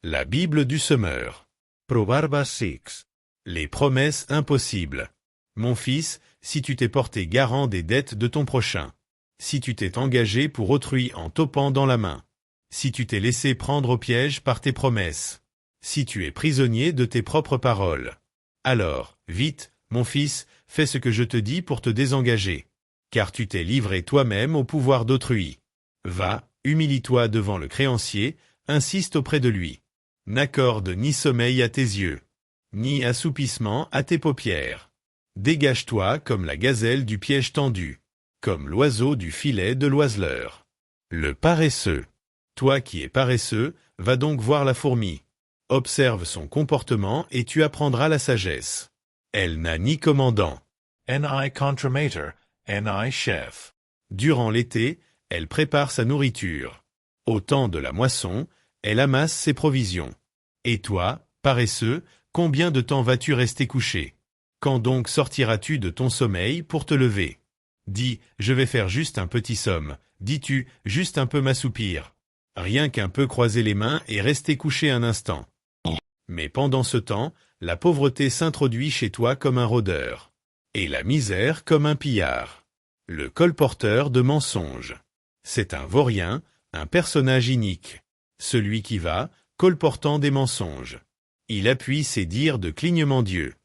La Bible du semeur. Proverbs 6. Les promesses impossibles. Mon fils, si tu t'es porté garant des dettes de ton prochain, si tu t'es engagé pour autrui en topant dans la main, si tu t'es laissé prendre au piège par tes promesses, si tu es prisonnier de tes propres paroles, alors, vite, mon fils, fais ce que je te dis pour te désengager, car tu t'es livré toi-même au pouvoir d'autrui. Va, humilie-toi devant le créancier, insiste auprès de lui. N'accorde ni sommeil à tes yeux, ni assoupissement à tes paupières. Dégage-toi comme la gazelle du piège tendu, comme l'oiseau du filet de l'oiseleur. Le paresseux. Toi qui es paresseux, va donc voir la fourmi. Observe son comportement et tu apprendras la sagesse. Elle n'a ni commandant, Ni contremator, ni chef. Durant l'été, elle prépare sa nourriture. Au temps de la moisson, elle amasse ses provisions. Et toi, paresseux, combien de temps vas-tu rester couché? Quand donc sortiras-tu de ton sommeil pour te lever? Dis, je vais faire juste un petit somme. Dis-tu, juste un peu m'assoupir. Rien qu'un peu croiser les mains et rester couché un instant. Mais pendant ce temps, la pauvreté s'introduit chez toi comme un rôdeur. Et la misère comme un pillard. Le colporteur de mensonges. C'est un vaurien, un personnage inique. Celui qui va, colportant des mensonges. Il appuie ses dires de clignement d'yeux,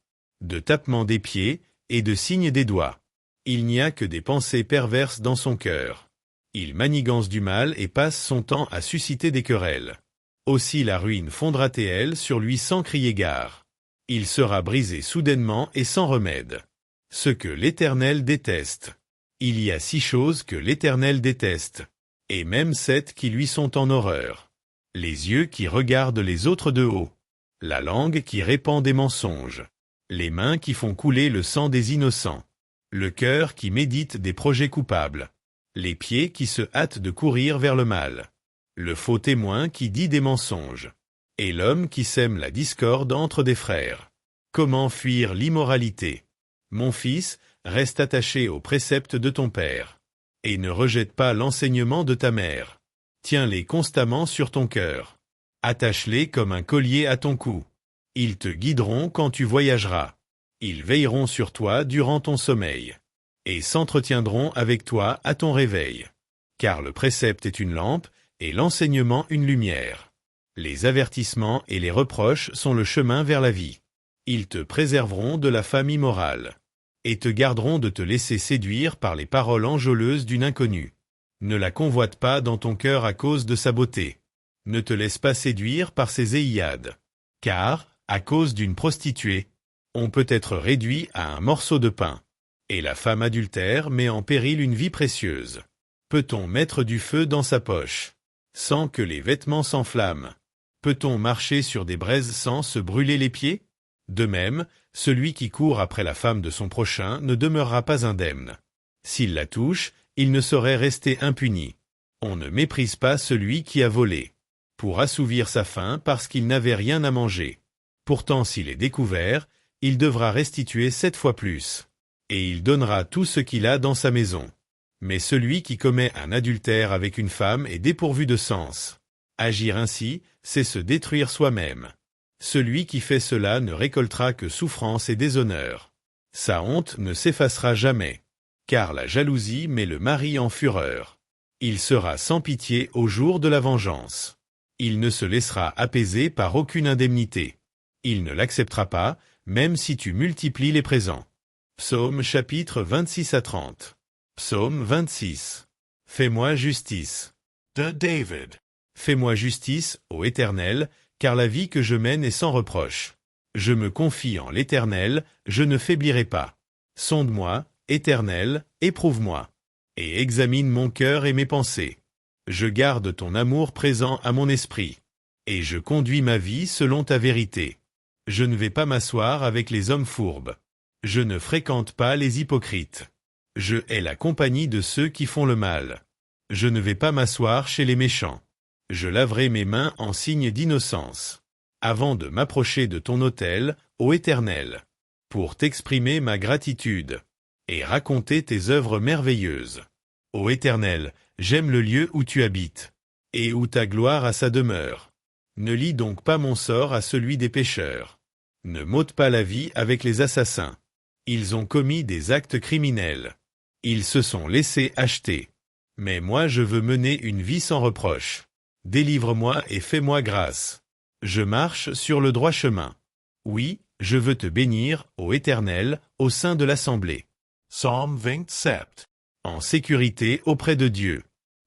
de tapement des pieds et de signes des doigts. Il n'y a que des pensées perverses dans son cœur. Il manigance du mal et passe son temps à susciter des querelles. Aussi la ruine fondra-t-elle sur lui sans crier gare. Il sera brisé soudainement et sans remède. Ce que l'Éternel déteste. Il y a 6 choses que l'Éternel déteste, et même 7 qui lui sont en horreur. Les yeux qui regardent les autres de haut, la langue qui répand des mensonges, les mains qui font couler le sang des innocents, le cœur qui médite des projets coupables, les pieds qui se hâtent de courir vers le mal, le faux témoin qui dit des mensonges, et l'homme qui sème la discorde entre des frères. Comment fuir l'immoralité? Mon fils, reste attaché aux préceptes de ton père, et ne rejette pas l'enseignement de ta mère. Tiens-les constamment sur ton cœur. Attache-les comme un collier à ton cou. Ils te guideront quand tu voyageras. Ils veilleront sur toi durant ton sommeil, et s'entretiendront avec toi à ton réveil. Car le précepte est une lampe, et l'enseignement une lumière. Les avertissements et les reproches sont le chemin vers la vie. Ils te préserveront de la femme immorale, et te garderont de te laisser séduire par les paroles enjôleuses d'une inconnue. Ne la convoite pas dans ton cœur à cause de sa beauté. Ne te laisse pas séduire par ses éillades. Car, à cause d'une prostituée, on peut être réduit à un morceau de pain. Et la femme adultère met en péril une vie précieuse. Peut-on mettre du feu dans sa poche, sans que les vêtements s'enflamment? Peut-on marcher sur des braises sans se brûler les pieds? De même, celui qui court après la femme de son prochain ne demeurera pas indemne. S'il la touche, il ne saurait rester impuni. On ne méprise pas celui qui a volé, pour assouvir sa faim parce qu'il n'avait rien à manger. Pourtant s'il est découvert, il devra restituer 7 fois plus, et il donnera tout ce qu'il a dans sa maison. Mais celui qui commet un adultère avec une femme est dépourvu de sens. Agir ainsi, c'est se détruire soi-même. Celui qui fait cela ne récoltera que souffrance et déshonneur. Sa honte ne s'effacera jamais, car la jalousie met le mari en fureur. Il sera sans pitié au jour de la vengeance. Il ne se laissera apaiser par aucune indemnité. Il ne l'acceptera pas, même si tu multiplies les présents. Psaume chapitre 26 à 30. Psaume 26. Fais-moi justice. De David. Fais-moi justice, ô Éternel, car la vie que je mène est sans reproche. Je me confie en l'Éternel, je ne faiblirai pas. Sonde-moi, Éternel, éprouve-moi, et examine mon cœur et mes pensées. Je garde ton amour présent à mon esprit, et je conduis ma vie selon ta vérité. Je ne vais pas m'asseoir avec les hommes fourbes. Je ne fréquente pas les hypocrites. Je hais la compagnie de ceux qui font le mal. Je ne vais pas m'asseoir chez les méchants. Je laverai mes mains en signe d'innocence, avant de m'approcher de ton autel, ô Éternel, pour t'exprimer ma gratitude, et raconter tes œuvres merveilleuses. Ô Éternel, j'aime le lieu où tu habites, et où ta gloire a sa demeure. Ne lie donc pas mon sort à celui des pécheurs. Ne m'ôte pas la vie avec les assassins. Ils ont commis des actes criminels. Ils se sont laissés acheter. Mais moi je veux mener une vie sans reproche. Délivre-moi et fais-moi grâce. Je marche sur le droit chemin. Oui, je veux te bénir, ô Éternel, au sein de l'assemblée. Psalm 27. En sécurité auprès de Dieu.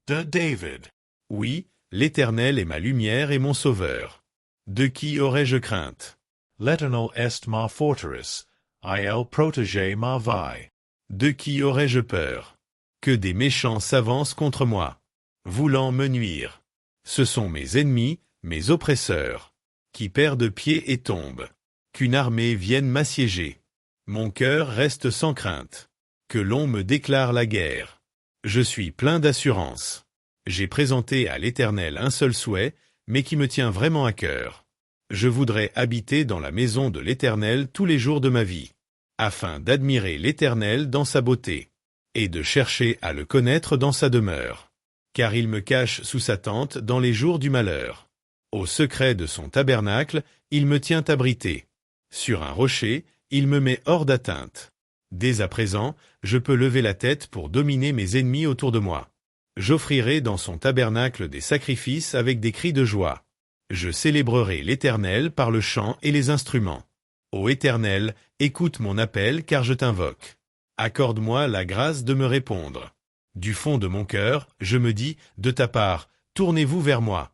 De David. Oui, l'Éternel est ma lumière et mon sauveur. De qui aurais-je crainte? L'Éternel est ma forteresse, il protège ma vie. De qui aurais-je peur? Que des méchants s'avancent contre moi, voulant me nuire. Ce sont mes ennemis, mes oppresseurs, qui perdent pied et tombent. Qu'une armée vienne m'assiéger. Mon cœur reste sans crainte. Que l'on me déclare la guerre. Je suis plein d'assurance. J'ai présenté à l'Éternel un seul souhait, mais qui me tient vraiment à cœur. Je voudrais habiter dans la maison de l'Éternel tous les jours de ma vie, afin d'admirer l'Éternel dans sa beauté, et de chercher à le connaître dans sa demeure. Car il me cache sous sa tente dans les jours du malheur. Au secret de son tabernacle, il me tient abrité. Sur un rocher, il me met hors d'atteinte. Dès à présent, je peux lever la tête pour dominer mes ennemis autour de moi. J'offrirai dans son tabernacle des sacrifices avec des cris de joie. Je célébrerai l'Éternel par le chant et les instruments. Ô Éternel, écoute mon appel car je t'invoque. Accorde-moi la grâce de me répondre. Du fond de mon cœur, je me dis, de ta part, tournez-vous vers moi.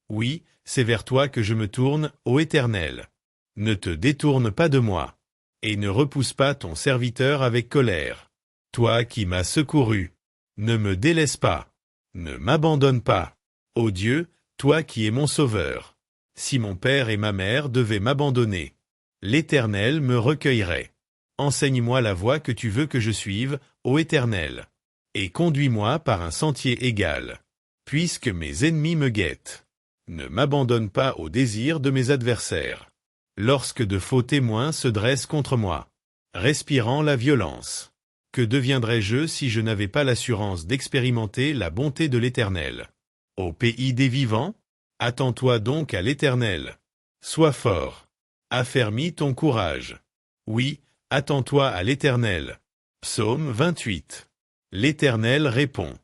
Oui, c'est vers toi que je me tourne, ô Éternel. Ne te détourne pas de moi, et ne repousse pas ton serviteur avec colère. Toi qui m'as secouru, ne me délaisse pas, ne m'abandonne pas. Ô Dieu, toi qui es mon sauveur. Si mon père et ma mère devaient m'abandonner, l'Éternel me recueillerait. Enseigne-moi la voie que tu veux que je suive, ô Éternel, et conduis-moi par un sentier égal, puisque mes ennemis me guettent. Ne m'abandonne pas au désir de mes adversaires, lorsque de faux témoins se dressent contre moi, respirant la violence. Que deviendrais-je si je n'avais pas l'assurance d'expérimenter la bonté de l'Éternel? Au pays des vivants, attends-toi donc à l'Éternel. Sois fort. Affermis ton courage. Oui, attends-toi à l'Éternel. Psaume 28. L'Éternel répond.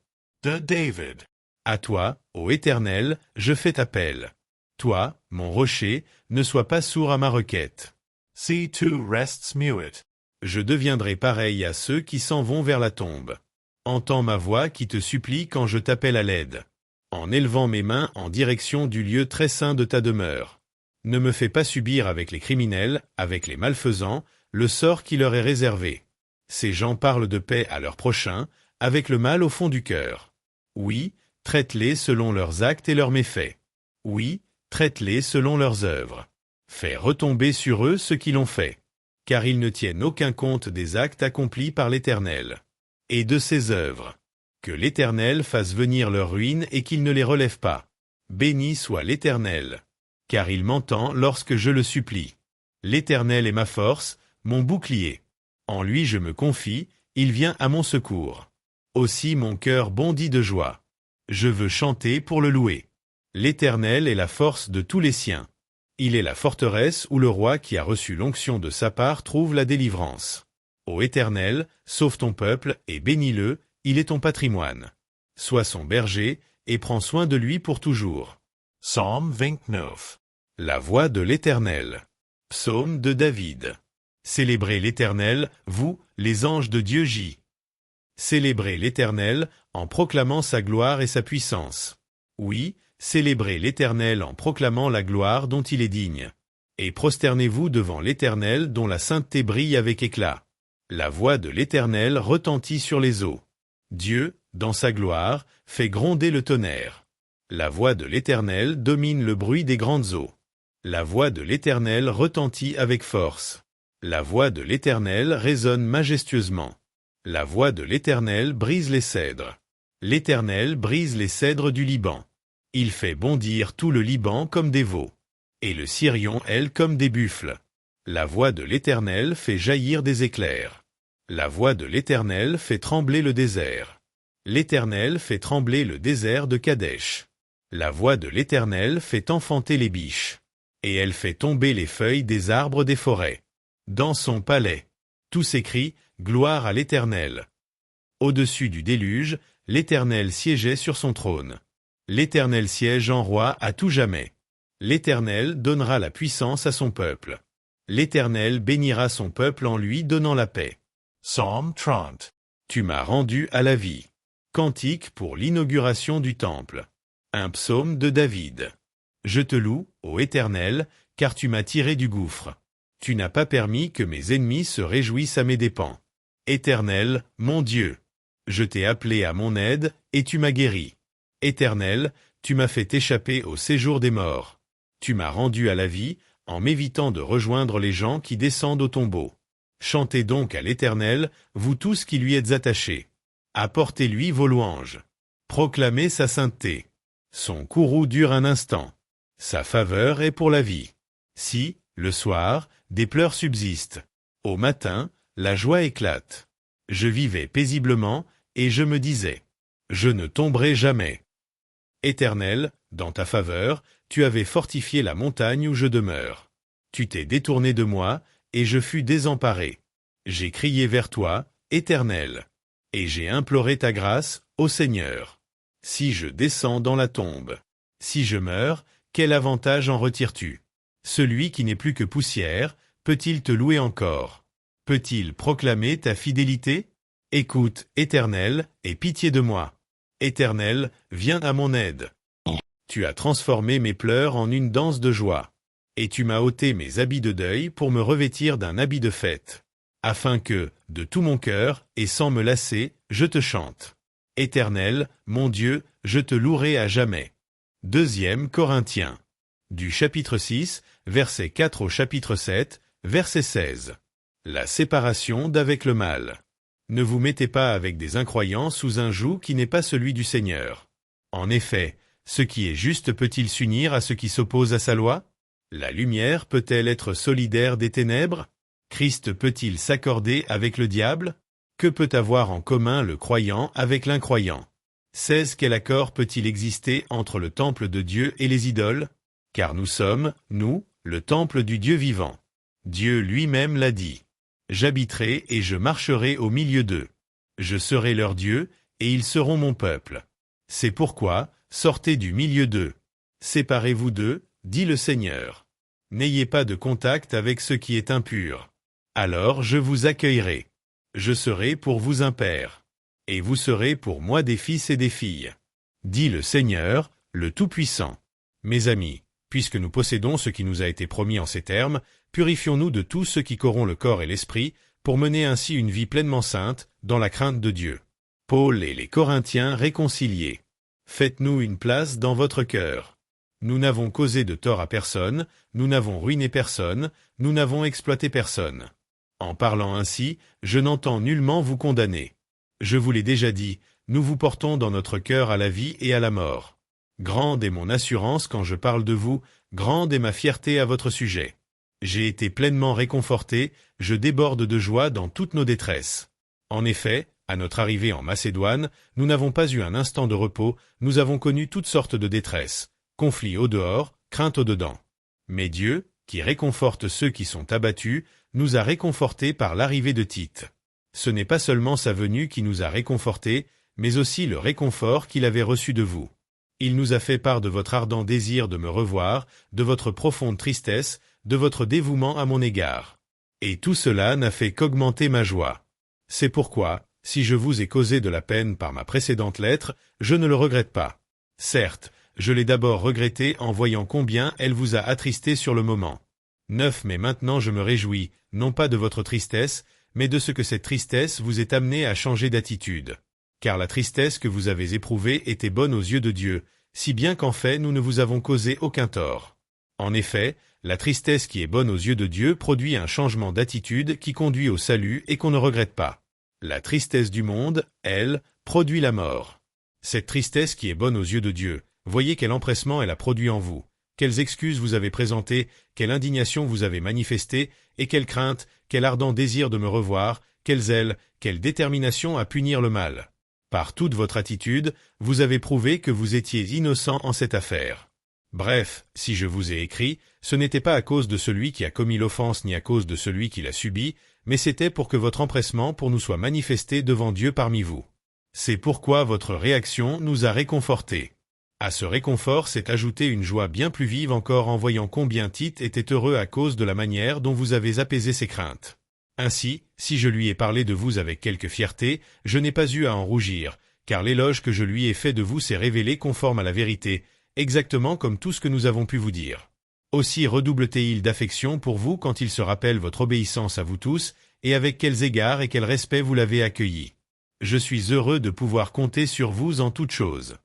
De David. À toi, ô Éternel, je fais appel. Toi, mon rocher, ne sois pas sourd à ma requête. See two rests mute. Je deviendrai pareil à ceux qui s'en vont vers la tombe. Entends ma voix qui te supplie quand je t'appelle à l'aide, en élevant mes mains en direction du lieu très saint de ta demeure. Ne me fais pas subir avec les criminels, avec les malfaisants, le sort qui leur est réservé. Ces gens parlent de paix à leurs prochains, avec le mal au fond du cœur. Oui, traite-les selon leurs actes et leurs méfaits. Oui, traite-les selon leurs œuvres. Fais retomber sur eux ce qu'ils ont fait, car ils ne tiennent aucun compte des actes accomplis par l'Éternel, et de ses œuvres. Que l'Éternel fasse venir leur ruine et qu'il ne les relève pas. Béni soit l'Éternel, car il m'entend lorsque je le supplie. L'Éternel est ma force, mon bouclier. En lui je me confie, il vient à mon secours. Aussi mon cœur bondit de joie. Je veux chanter pour le louer. L'Éternel est la force de tous les siens. Il est la forteresse où le roi qui a reçu l'onction de sa part trouve la délivrance. Ô Éternel, sauve ton peuple et bénis-le, il est ton patrimoine. Sois son berger et prends soin de lui pour toujours. Psalm 29. La voix de l'Éternel. Psaume de David. Célébrez l'Éternel, vous, les anges de Dieu J. Célébrez l'Éternel en proclamant sa gloire et sa puissance. Oui, célébrez l'Éternel en proclamant la gloire dont il est digne. Et prosternez-vous devant l'Éternel dont la sainteté brille avec éclat. La voix de l'Éternel retentit sur les eaux. Dieu, dans sa gloire, fait gronder le tonnerre. La voix de l'Éternel domine le bruit des grandes eaux. La voix de l'Éternel retentit avec force. La voix de l'Éternel résonne majestueusement. La voix de l'Éternel brise les cèdres. L'Éternel brise les cèdres du Liban. Il fait bondir tout le Liban comme des veaux, et le Sirion, elle, comme des buffles. La voix de l'Éternel fait jaillir des éclairs. La voix de l'Éternel fait trembler le désert. L'Éternel fait trembler le désert de Kadesh. La voix de l'Éternel fait enfanter les biches, et elle fait tomber les feuilles des arbres des forêts. Dans son palais, tous crient « Gloire à l'Éternel ». Au-dessus du déluge, l'Éternel siégeait sur son trône. L'Éternel siège en roi à tout jamais. L'Éternel donnera la puissance à son peuple. L'Éternel bénira son peuple en lui donnant la paix. Psalm 30. Tu m'as rendu à la vie. Cantique pour l'inauguration du temple. Un psaume de David. Je te loue, ô Éternel, car tu m'as tiré du gouffre. Tu n'as pas permis que mes ennemis se réjouissent à mes dépens. Éternel, mon Dieu, je t'ai appelé à mon aide, et tu m'as guéri. Éternel, tu m'as fait échapper au séjour des morts. Tu m'as rendu à la vie, en m'évitant de rejoindre les gens qui descendent au tombeau. Chantez donc à l'Éternel, vous tous qui lui êtes attachés. Apportez-lui vos louanges. Proclamez sa sainteté. Son courroux dure un instant. Sa faveur est pour la vie. Si, le soir, des pleurs subsistent. Au matin, la joie éclate. Je vivais paisiblement, et je me disais, je ne tomberai jamais. Éternel, dans ta faveur, tu avais fortifié la montagne où je demeure. Tu t'es détourné de moi, et je fus désemparé. J'ai crié vers toi, Éternel, et j'ai imploré ta grâce, ô Seigneur. Si je descends dans la tombe, si je meurs, quel avantage en retires-tu? Celui qui n'est plus que poussière, peut-il te louer encore? Peut-il proclamer ta fidélité? Écoute, Éternel, aie pitié de moi. Éternel, viens à mon aide. Tu as transformé mes pleurs en une danse de joie, et tu m'as ôté mes habits de deuil pour me revêtir d'un habit de fête, afin que, de tout mon cœur, et sans me lasser, je te chante. Éternel, mon Dieu, je te louerai à jamais. 2 Corinthiens. Du chapitre 6, verset 4 au chapitre 7, verset 16. La séparation d'avec le mal. Ne vous mettez pas avec des incroyants sous un joug qui n'est pas celui du Seigneur. En effet, ce qui est juste peut-il s'unir à ce qui s'oppose à sa loi? La lumière peut-elle être solidaire des ténèbres? Christ peut-il s'accorder avec le diable? Que peut avoir en commun le croyant avec l'incroyant? Quel accord peut-il exister entre le temple de Dieu et les idoles? Car nous sommes, nous, le temple du Dieu vivant. Dieu lui-même l'a dit. J'habiterai et je marcherai au milieu d'eux. Je serai leur Dieu, et ils seront mon peuple. C'est pourquoi, sortez du milieu d'eux. Séparez-vous d'eux, dit le Seigneur. N'ayez pas de contact avec ce qui est impur. Alors je vous accueillerai. Je serai pour vous un père. Et vous serez pour moi des fils et des filles. Dit le Seigneur, le Tout-Puissant. Mes amis, puisque nous possédons ce qui nous a été promis en ces termes, purifions-nous de tout ce qui corrompt le corps et l'esprit, pour mener ainsi une vie pleinement sainte, dans la crainte de Dieu. Paul et les Corinthiens réconciliés. Faites-nous une place dans votre cœur. Nous n'avons causé de tort à personne, nous n'avons ruiné personne, nous n'avons exploité personne. En parlant ainsi, je n'entends nullement vous condamner. Je vous l'ai déjà dit, nous vous portons dans notre cœur à la vie et à la mort. Grande est mon assurance quand je parle de vous, grande est ma fierté à votre sujet. J'ai été pleinement réconforté, je déborde de joie dans toutes nos détresses. En effet, à notre arrivée en Macédoine, nous n'avons pas eu un instant de repos, nous avons connu toutes sortes de détresses, conflits au dehors, craintes au dedans. Mais Dieu, qui réconforte ceux qui sont abattus, nous a réconfortés par l'arrivée de Tite. Ce n'est pas seulement sa venue qui nous a réconfortés, mais aussi le réconfort qu'il avait reçu de vous. Il nous a fait part de votre ardent désir de me revoir, de votre profonde tristesse, de votre dévouement à mon égard. Et tout cela n'a fait qu'augmenter ma joie. C'est pourquoi, si je vous ai causé de la peine par ma précédente lettre, je ne le regrette pas. Certes, je l'ai d'abord regretté en voyant combien elle vous a attristé sur le moment. Mais maintenant je me réjouis, non pas de votre tristesse, mais de ce que cette tristesse vous ait amené à changer d'attitude. Car la tristesse que vous avez éprouvée était bonne aux yeux de Dieu, si bien qu'en fait nous ne vous avons causé aucun tort. En effet, la tristesse qui est bonne aux yeux de Dieu produit un changement d'attitude qui conduit au salut et qu'on ne regrette pas. La tristesse du monde, elle, produit la mort. Cette tristesse qui est bonne aux yeux de Dieu, voyez quel empressement elle a produit en vous, quelles excuses vous avez présentées, quelle indignation vous avez manifestée, et quelle crainte, quel ardent désir de me revoir, quel zèle, quelle détermination à punir le mal. Par toute votre attitude, vous avez prouvé que vous étiez innocent en cette affaire. Bref, si je vous ai écrit, ce n'était pas à cause de celui qui a commis l'offense ni à cause de celui qui l'a subi, mais c'était pour que votre empressement pour nous soit manifesté devant Dieu parmi vous. C'est pourquoi votre réaction nous a réconfortés. À ce réconfort s'est ajoutée une joie bien plus vive encore en voyant combien Tite était heureux à cause de la manière dont vous avez apaisé ses craintes. Ainsi, si je lui ai parlé de vous avec quelque fierté, je n'ai pas eu à en rougir, car l'éloge que je lui ai fait de vous s'est révélé conforme à la vérité, exactement comme tout ce que nous avons pu vous dire. Aussi redouble-t-il d'affection pour vous quand il se rappelle votre obéissance à vous tous, et avec quels égards et quel respect vous l'avez accueilli. Je suis heureux de pouvoir compter sur vous en toutes choses.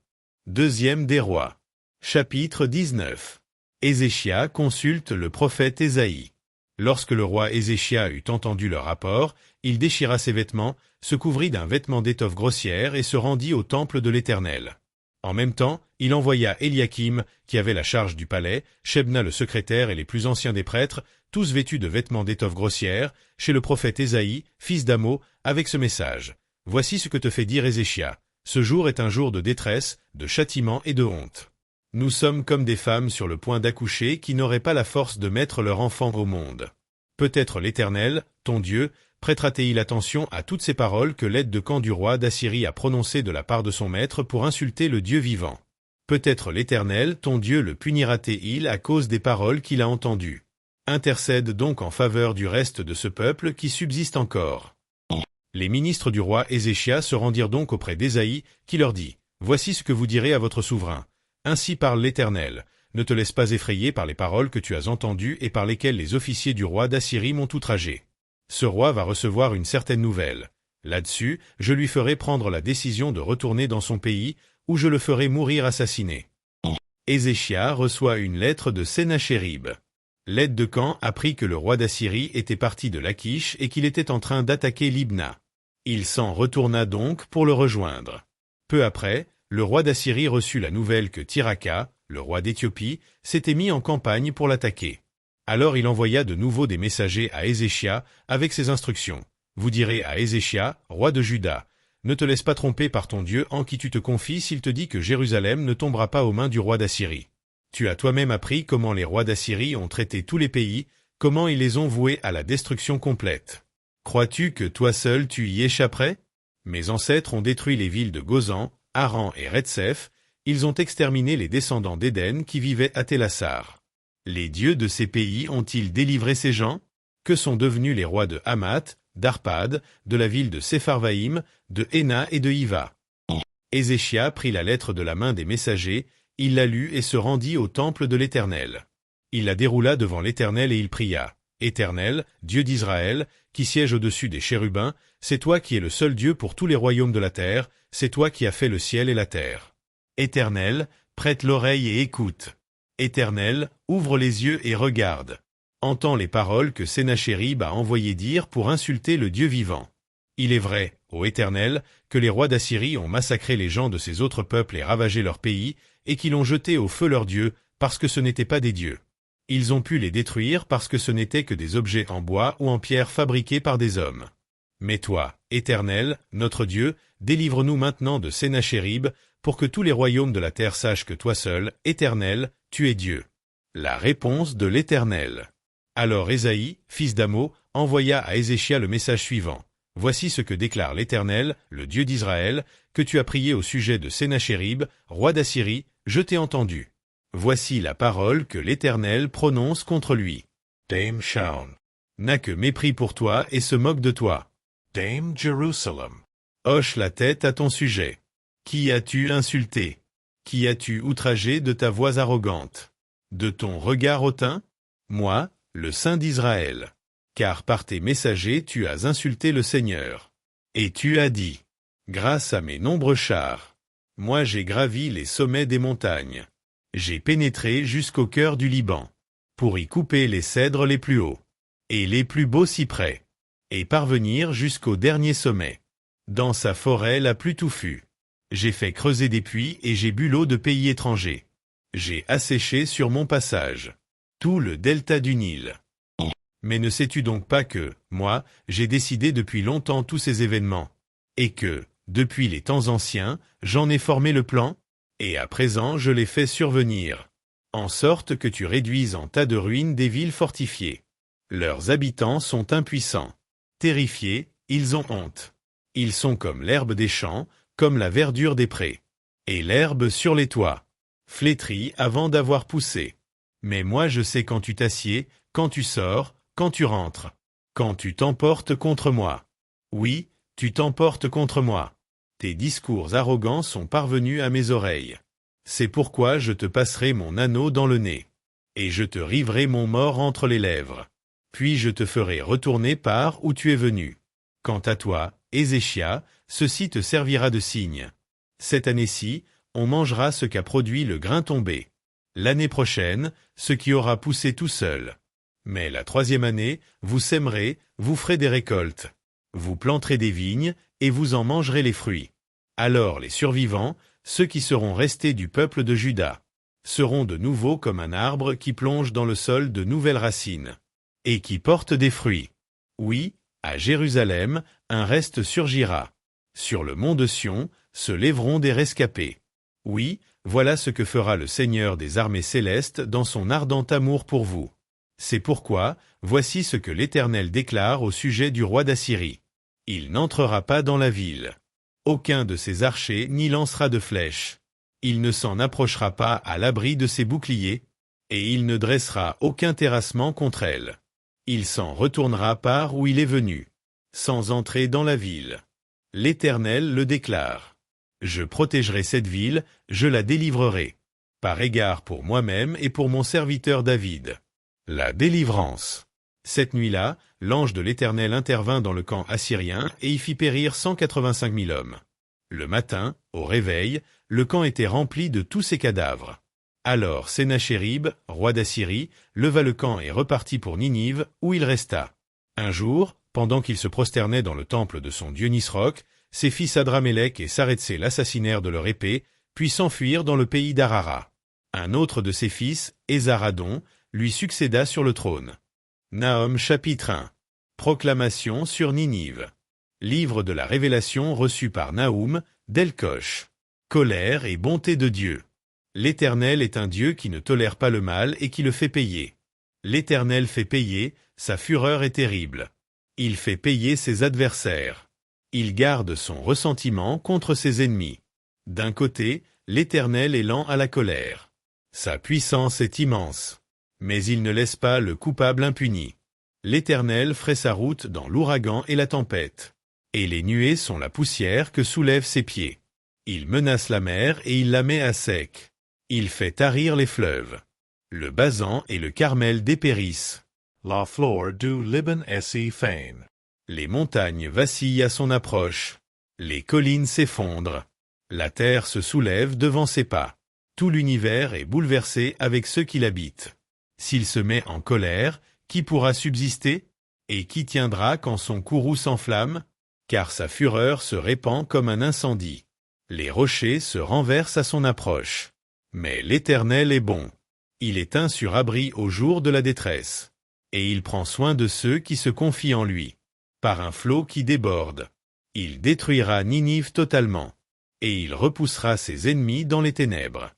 Deuxième des rois. Chapitre 19. Ézéchias consulte le prophète Ésaïe. Lorsque le roi Ézéchias eut entendu leur rapport, il déchira ses vêtements, se couvrit d'un vêtement d'étoffe grossière et se rendit au temple de l'Éternel. En même temps, il envoya Éliakim, qui avait la charge du palais, Shebna le secrétaire et les plus anciens des prêtres, tous vêtus de vêtements d'étoffe grossière, chez le prophète Ésaïe, fils d'Amo, avec ce message. « Voici ce que te fait dire Ézéchias. Ce jour est un jour de détresse, de châtiment et de honte. Nous sommes comme des femmes sur le point d'accoucher qui n'auraient pas la force de mettre leur enfant au monde. Peut-être l'Éternel, ton Dieu, prêtera-t-il attention à toutes ces paroles que l'aide de camp du roi d'Assyrie a prononcées de la part de son maître pour insulter le Dieu vivant. Peut-être l'Éternel, ton Dieu, le punira-t-il à cause des paroles qu'il a entendues. Intercède donc en faveur du reste de ce peuple qui subsiste encore. » Les ministres du roi Ézéchias se rendirent donc auprès d'Ésaïe, qui leur dit « Voici ce que vous direz à votre souverain. Ainsi parle l'Éternel. Ne te laisse pas effrayer par les paroles que tu as entendues et par lesquelles les officiers du roi d'Assyrie m'ont outragé. Ce roi va recevoir une certaine nouvelle. Là-dessus, je lui ferai prendre la décision de retourner dans son pays, où je le ferai mourir assassiné. » Ézéchias reçoit une lettre de Sennachérib. L'aide de camp apprit que le roi d'Assyrie était parti de Lachish et qu'il était en train d'attaquer Libna. Il s'en retourna donc pour le rejoindre. Peu après, le roi d'Assyrie reçut la nouvelle que Tirhaka, le roi d'Éthiopie, s'était mis en campagne pour l'attaquer. Alors il envoya de nouveau des messagers à Ézéchias avec ces instructions. Vous direz à Ézéchias, roi de Juda, ne te laisse pas tromper par ton Dieu en qui tu te confies s'il te dit que Jérusalem ne tombera pas aux mains du roi d'Assyrie. Tu as toi-même appris comment les rois d'Assyrie ont traité tous les pays, comment ils les ont voués à la destruction complète. Crois-tu que toi seul tu y échapperais? Mes ancêtres ont détruit les villes de Gozan, Haran et Retsef, ils ont exterminé les descendants d'Éden qui vivaient à Télassar. Les dieux de ces pays ont-ils délivré ces gens? Que sont devenus les rois de Hamath, d'Arpad, de la ville de Sepharvaïm, de Héna et de Hiva? Ézéchias prit la lettre de la main des messagers, il la lut et se rendit au temple de l'Éternel. Il la déroula devant l'Éternel et il pria. Éternel, Dieu d'Israël, qui siège au-dessus des chérubins, c'est toi qui es le seul Dieu pour tous les royaumes de la terre, c'est toi qui as fait le ciel et la terre. Éternel, prête l'oreille et écoute. Éternel, ouvre les yeux et regarde. Entends les paroles que Sennachérib a envoyé dire pour insulter le Dieu vivant. Il est vrai, ô Éternel, que les rois d'Assyrie ont massacré les gens de ces autres peuples et ravagé leur pays, et qu'ils ont jeté au feu leurs dieux, parce que ce n'étaient pas des dieux. Ils ont pu les détruire parce que ce n'étaient que des objets en bois ou en pierre fabriqués par des hommes. Mais toi, Éternel, notre Dieu, délivre-nous maintenant de Sennachérib, pour que tous les royaumes de la terre sachent que toi seul, Éternel, tu es Dieu. La réponse de l'Éternel. Alors Ésaïe, fils d'Amo, envoya à Ézéchias le message suivant. Voici ce que déclare l'Éternel, le Dieu d'Israël, que tu as prié au sujet de Sennachérib, roi d'Assyrie, je t'ai entendu. Voici la parole que l'Éternel prononce contre lui. Dame Shaun. N'a que mépris pour toi et se moque de toi. Dame Jerusalem. Hoche la tête à ton sujet. Qui as-tu insulté? Qui as-tu outragé de ta voix arrogante? De ton regard hautain? Moi, le Saint d'Israël. Car par tes messagers tu as insulté le Seigneur. Et tu as dit, grâce à mes nombreux chars, moi j'ai gravi les sommets des montagnes. J'ai pénétré jusqu'au cœur du Liban, pour y couper les cèdres les plus hauts, et les plus beaux cyprès, et parvenir jusqu'au dernier sommet, dans sa forêt la plus touffue. J'ai fait creuser des puits et j'ai bu l'eau de pays étrangers. J'ai asséché sur mon passage tout le delta du Nil. Mais ne sais-tu donc pas que, moi, j'ai décidé depuis longtemps tous ces événements, et que, Depuis les temps anciens, j'en ai formé le plan, et à présent je l'ai fait survenir, en sorte que tu réduises en tas de ruines des villes fortifiées. Leurs habitants sont impuissants. Terrifiés, ils ont honte. Ils sont comme l'herbe des champs, comme la verdure des prés. Et l'herbe sur les toits, flétrie avant d'avoir poussé. Mais moi je sais quand tu t'assieds, quand tu sors, quand tu rentres. Quand tu t'emportes contre moi. Oui, tu t'emportes contre moi. Tes discours arrogants sont parvenus à mes oreilles. C'est pourquoi je te passerai mon anneau dans le nez. Et je te riverai mon mors entre les lèvres. Puis je te ferai retourner par où tu es venu. Quant à toi, Ézéchia, ceci te servira de signe. Cette année-ci, on mangera ce qu'a produit le grain tombé. L'année prochaine, ce qui aura poussé tout seul. Mais la troisième année, vous sèmerez, vous ferez des récoltes. Vous planterez des vignes, et vous en mangerez les fruits. Alors les survivants, ceux qui seront restés du peuple de Juda, seront de nouveau comme un arbre qui plonge dans le sol de nouvelles racines, et qui porte des fruits. Oui, à Jérusalem, un reste surgira. Sur le mont de Sion, se lèveront des rescapés. Oui, voilà ce que fera le Seigneur des armées célestes dans son ardent amour pour vous. C'est pourquoi, voici ce que l'Éternel déclare au sujet du roi d'Assyrie. Il n'entrera pas dans la ville. Aucun de ses archers n'y lancera de flèches. Il ne s'en approchera pas à l'abri de ses boucliers, et il ne dressera aucun terrassement contre elle. Il s'en retournera par où il est venu, sans entrer dans la ville. L'Éternel le déclare. Je protégerai cette ville, je la délivrerai, par égard pour moi-même et pour mon serviteur David. La délivrance. Cette nuit-là, l'ange de l'Éternel intervint dans le camp assyrien et y fit périr 185 000 hommes. Le matin, au réveil, le camp était rempli de tous ces cadavres. Alors Sénachérib, roi d'Assyrie, leva le camp et repartit pour Ninive, où il resta. Un jour, pendant qu'il se prosternait dans le temple de son dieu Nisroch, ses fils Adramélec et Saretsé l'assassinèrent de leur épée, puis s'enfuirent dans le pays d'Arara. Un autre de ses fils, Ésaradon, lui succéda sur le trône. Nahum chapitre 1. Proclamation sur Ninive. Livre de la révélation reçue par Nahum, d'Elkosh. Colère et bonté de Dieu. L'Éternel est un Dieu qui ne tolère pas le mal et qui le fait payer. L'Éternel fait payer, sa fureur est terrible. Il fait payer ses adversaires. Il garde son ressentiment contre ses ennemis. D'un côté, l'Éternel est lent à la colère. Sa puissance est immense. Mais il ne laisse pas le coupable impuni. L'Éternel ferait sa route dans l'ouragan et la tempête. Et les nuées sont la poussière que soulèvent ses pieds. Il menace la mer et il la met à sec. Il fait tarir les fleuves. Le Basan et le Carmel dépérissent. La flor du Liban est fain. Les montagnes vacillent à son approche. Les collines s'effondrent. La terre se soulève devant ses pas. Tout l'univers est bouleversé avec ceux qui l'habitent. S'il se met en colère, qui pourra subsister? Et qui tiendra quand son courroux s'enflamme? Car sa fureur se répand comme un incendie. Les rochers se renversent à son approche. Mais l'Éternel est bon. Il est un sur abri au jour de la détresse. Et il prend soin de ceux qui se confient en lui. Par un flot qui déborde. Il détruira Ninive totalement. Et il repoussera ses ennemis dans les ténèbres.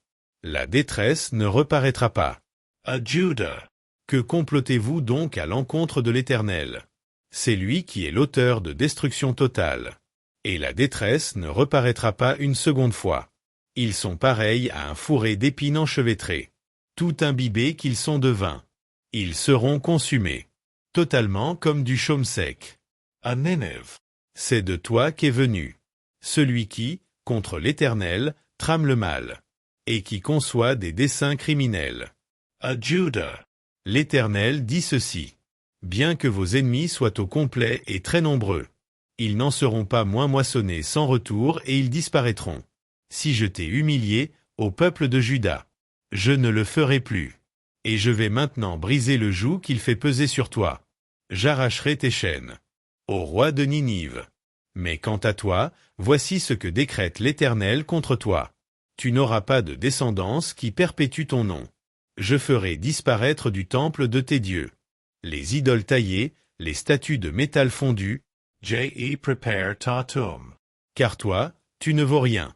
La détresse ne reparaîtra pas. À Juda. Que complotez-vous donc à l'encontre de l'Éternel? C'est lui qui est l'auteur de destruction totale. Et la détresse ne reparaîtra pas une seconde fois. Ils sont pareils à un fourré d'épines enchevêtrées. Tout imbibés qu'ils sont de vin. Ils seront consumés. Totalement comme du chaume sec. À Ninive. C'est de toi qu'est venu. Celui qui, contre l'Éternel, trame le mal. Et qui conçoit des desseins criminels. À Juda. L'Éternel dit ceci. Bien que vos ennemis soient au complet et très nombreux, ils n'en seront pas moins moissonnés sans retour et ils disparaîtront. Si je t'ai humilié, ô peuple de Juda, je ne le ferai plus. Et je vais maintenant briser le joug qu'il fait peser sur toi. J'arracherai tes chaînes. Ô roi de Ninive. Mais quant à toi, voici ce que décrète l'Éternel contre toi. Tu n'auras pas de descendance qui perpétue ton nom. Je ferai disparaître du temple de tes dieux les idoles taillées, les statues de métal fondu. J.E. prepare tatum. car toi, tu ne vaux rien.